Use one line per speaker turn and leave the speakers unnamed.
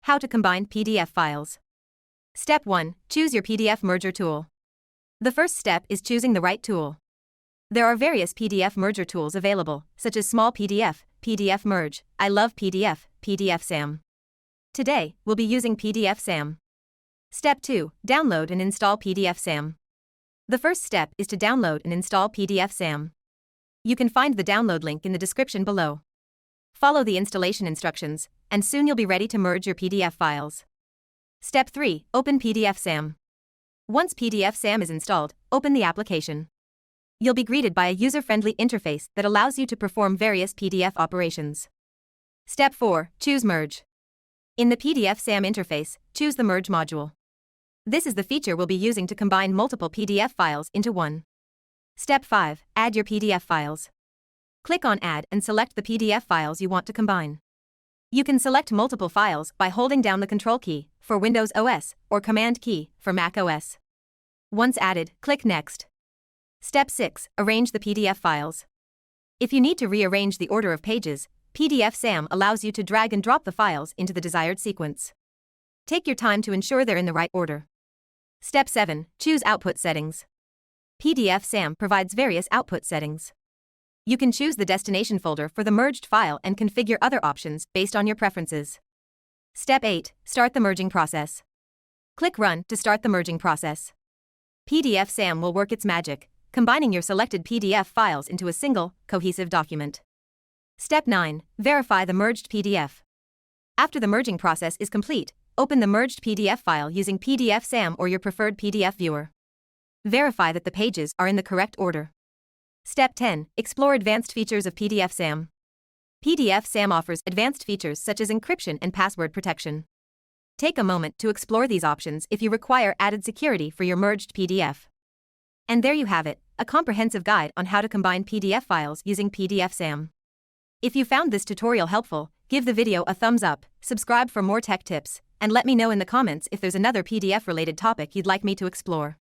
How to combine PDF files. Step 1. Choose your PDF merger tool. The first step is choosing the right tool. There are various PDF merger tools available, such as Small PDF, PDF Merge, ILOVEPDF, PDFsam. Today, we'll be using PDFsam. Step 2. Download and install PDFsam. The first step is to download and install PDFsam. You can find the download link in the description below. Follow the installation instructions, and soon you'll be ready to merge your PDF files. Step 3. Open PDFsam. Once PDFsam is installed, open the application. You'll be greeted by a user-friendly interface that allows you to perform various PDF operations. Step 4. Choose Merge. In the PDFsam interface, choose the Merge module. This is the feature we'll be using to combine multiple PDF files into one. Step 5. Add your PDF files. Click on Add and select the PDF files you want to combine. You can select multiple files by holding down the Ctrl key for Windows OS or Command key for Mac OS. Once added, click Next. Step 6. Arrange the PDF files. If you need to rearrange the order of pages, PDFsam allows you to drag and drop the files into the desired sequence. Take your time to ensure they're in the right order. Step 7. Choose Output Settings. PDFsam provides various output settings. You can choose the destination folder for the merged file and configure other options based on your preferences. Step 8. Start the merging process. Click Run to start the merging process. PDFsam will work its magic, combining your selected PDF files into a single, cohesive document. Step 9. Verify the merged PDF. After the merging process is complete, open the merged PDF file using PDFsam or your preferred PDF viewer. Verify that the pages are in the correct order. Step 10. Explore advanced features of PDFsam. PDFsam offers advanced features such as encryption and password protection. Take a moment to explore these options if you require added security for your merged PDF. And there you have it, a comprehensive guide on how to combine PDF files using PDFsam. If you found this tutorial helpful, give the video a thumbs up, subscribe for more tech tips, and let me know in the comments if there's another PDF-related topic you'd like me to explore.